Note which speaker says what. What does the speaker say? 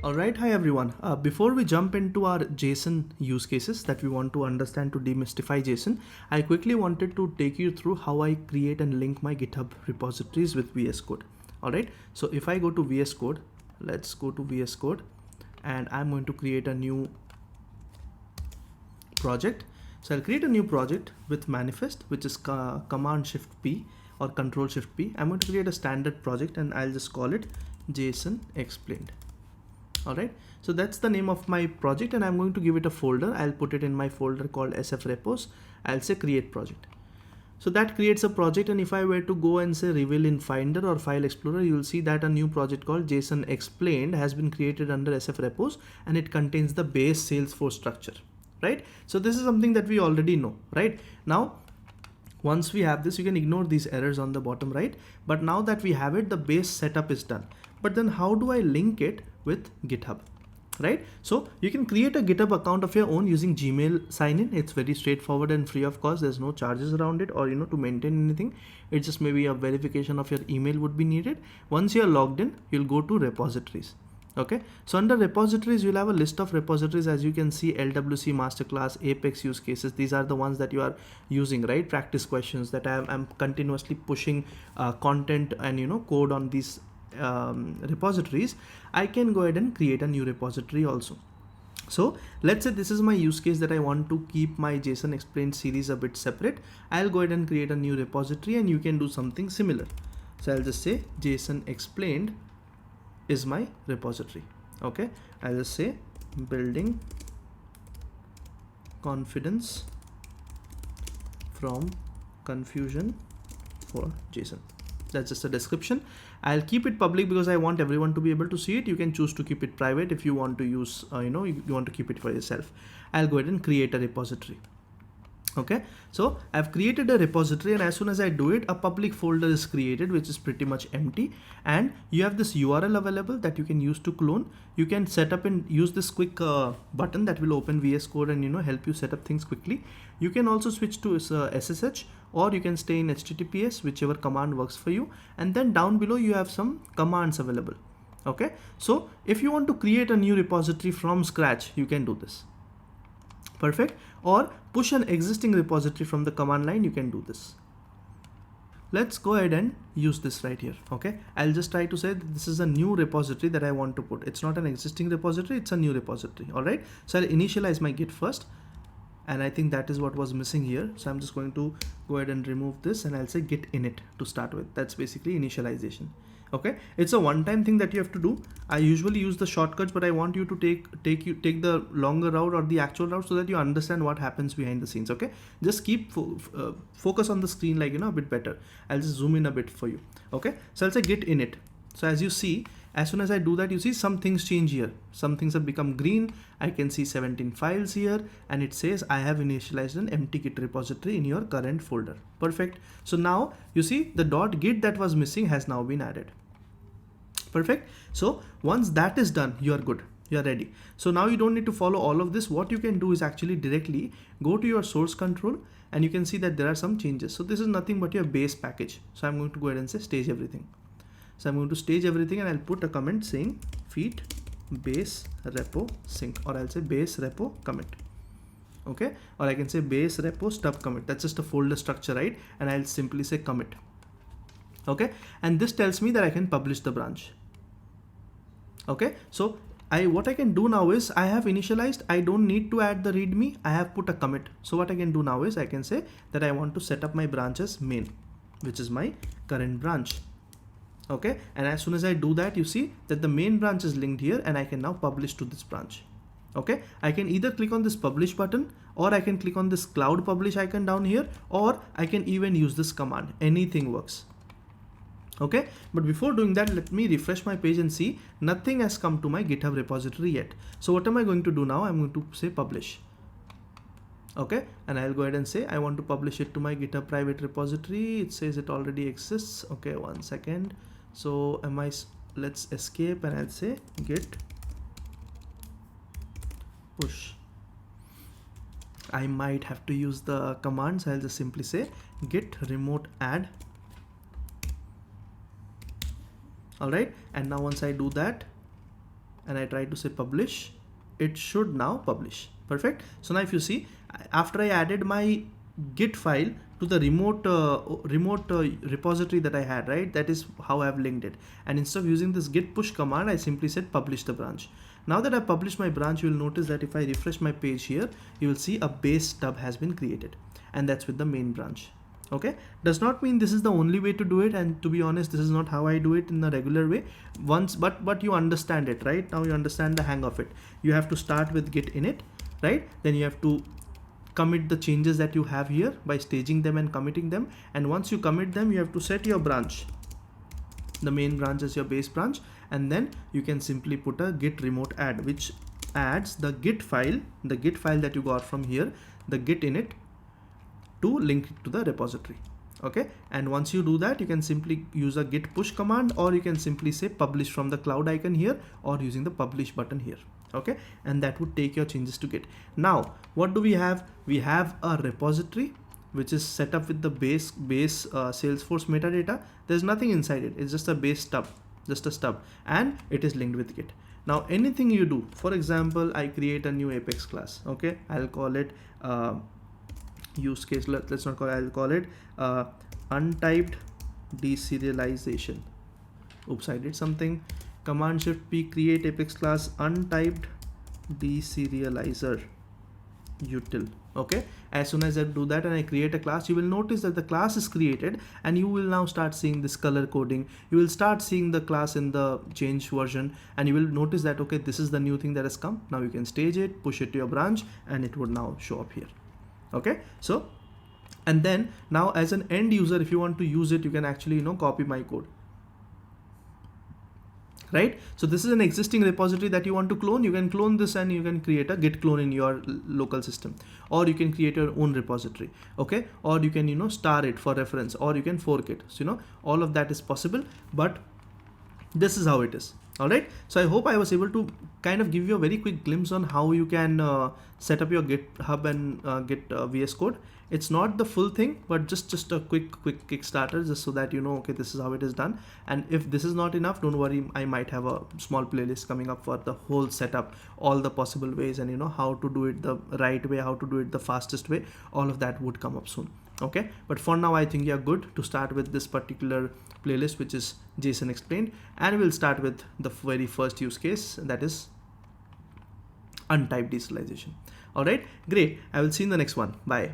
Speaker 1: Alright, hi everyone. Before we jump into our JSON use cases that we want to understand to demystify JSON, I quickly wanted to take you through how I create and link my GitHub repositories with VSCode. Alright, so if I go to VSCode, let's go to VSCode and I'm going to create a new project. So I'll create a new project with manifest, which is Command Shift P or Control Shift P. I'm going to create a standard project and I'll just call it JSON Explained. Alright, so that's the name of my project and I'm going to give it a folder. I'll put it in my folder called SF repos. I'll say create project. So that creates a project, and if I were to go and say reveal in Finder or File Explorer, you'll see that a new project called JSON Explained has been created under SF repos and it contains the base Salesforce structure, right? So this is something that we already know, right? Now, once we have this, you can ignore these errors on the bottom right, but now that we have it, the base setup is done. But then how do I link it with GitHub, right? So you can create a GitHub account of your own using Gmail sign in. It's very straightforward and free of cost. There's no charges around it or to maintain anything. It's just maybe a verification of your email would be needed. Once you're logged in, you'll go to repositories. Okay, so under repositories, you'll have a list of repositories. As you can see, LWC masterclass, Apex use cases. These are the ones that you are using, right? Practice questions that I'm continuously pushing content and code on these repositories. I can go ahead and create a new repository also. So let's say this is my use case that I want to keep my JSON Explained series a bit separate. I'll go ahead and create a new repository and you can do something similar. So I'll just say JSON Explained is my repository. Okay, I'll just say building confidence from confusion for JSON. That's just a description. I'll keep it public because I want everyone to be able to see it. You can choose to keep it private if you want to use, you want to keep it for yourself. I'll go ahead and create a repository. Okay, so I've created a repository, and as soon as I do it, a public folder is created, which is pretty much empty. And you have this URL available that you can use to clone. You can set up and use this quick button that will open VS Code and help you set up things quickly. You can also switch to SSH, or you can stay in HTTPS, whichever command works for you. And then down below you have some commands available. Okay, so if you want to create a new repository from scratch, you can do this. Perfect. Or push an existing repository from the command line, you can do this. Let's go ahead and use this right here. Okay, I'll just try to say that this is a new repository that I want to put. It's not an existing repository, it's a new repository. All right, so I'll initialize my Git first, and I think that is what was missing here. So I'm just going to go ahead and remove this, and I'll say git init to start with. That's basically initialization. Okay, it's a one-time thing that you have to do. I usually use the shortcuts, but I want you to take the longer route or the actual route so that you understand what happens behind the scenes. Okay, just keep focus on the screen, like a bit better. I'll just zoom in a bit for you. Okay, so I'll say git init. So as you see, as soon as I do that, you see some things change here. Some things have become green. I can see 17 files here, and it says I have initialized an empty Git repository in your current folder. Perfect. So now you see the .git that was missing has now been added. Perfect. So once that is done, you are good. You are ready. So now you don't need to follow all of this. What you can do is actually directly go to your source control, and you can see that there are some changes. So this is nothing but your base package. So I'm going to go ahead and say stage everything. So I'm going to stage everything, and I'll put a comment saying feat base repo sync, or I'll say base repo commit. Okay, or I can say base repo stub commit. That's just a folder structure, right? And I'll simply say commit. Okay, and this tells me that I can publish the branch. Okay, so what I can do now is I have initialized. I don't need to add the readme. I have put a commit. So what I can do now is I can say that I want to set up my branch as main, which is my current branch. Okay, and as soon as I do that, you see that the main branch is linked here, and I can now publish to this branch. Okay, I can either click on this publish button, or I can click on this cloud publish icon down here, or I can even use this command. Anything works. Okay, but before doing that, let me refresh my page and see nothing has come to my GitHub repository yet. So what am I going to do now? I'm going to say publish. Okay, and I'll go ahead and say I want to publish it to my GitHub private repository. It says it already exists. Okay, 1 second. So let's escape, and I'll say git push. I might have to use the commands. I'll just simply say git remote add. All right, and now once I do that and I try to say publish, it should now publish. Perfect. So now if you see, after I added my Git file to the remote repository that I had, right, that is how I have linked it. And instead of using this git push command, I simply said publish the branch. Now that I published my branch, you will notice that if I refresh my page here, you will see a base stub has been created, and that's with the main branch. Okay, does not mean this is the only way to do it, and to be honest, this is not how I do it in the regular way once, but you understand it, right? Now you understand the hang of it. You have to start with git init, right? Then you have to commit the changes that you have here by staging them and committing them, and once you commit them, you have to set your branch, the main branch as your base branch, and then you can simply put a git remote add, which adds the git file that you got from here, the git init, to link it to the repository. Okay, and once you do that, you can simply use a git push command, or you can simply say publish from the cloud icon here, or using the publish button here. Okay, and that would take your changes to Git. Now what do we have? We have a repository which is set up with the base Salesforce metadata. There's nothing inside it, it's just a base stub, just a stub, and it is linked with Git. Now anything you do, for example, I create a new Apex class. Okay, I'll call it use case, let's not call it, I'll call it untyped deserialization. Oops, I did something. Command shift P, create Apex class untyped deserializer util. Okay, as soon as I do that and I create a class, you will notice that the class is created, and you will now start seeing this color coding. You will start seeing the class in the changed version, and you will notice that, okay, this is the new thing that has come. Now you can stage it, push it to your branch, and it would now show up here. Okay, so, and then now as an end user, if you want to use it, you can actually, copy my code. Right, so this is an existing repository that you want to clone. You can clone this and you can create a git clone in your local system, or you can create your own repository. Okay, or you can star it for reference, or you can fork it. So all of that is possible, but this is how it is. All right, so I hope I was able to kind of give you a very quick glimpse on how you can set up your GitHub and Git VS Code. It's not the full thing, but just a quick kickstarter, just so that okay, this is how it is done. And if this is not enough, don't worry, I might have a small playlist coming up for the whole setup, all the possible ways, and how to do it the right way, how to do it the fastest way. All of that would come up soon. Okay, but for now I think you're good to start with this particular playlist, which is JSON explained, and we'll start with the very first use case, that is untyped deserialization. All right, great. I will see you in the next one. Bye.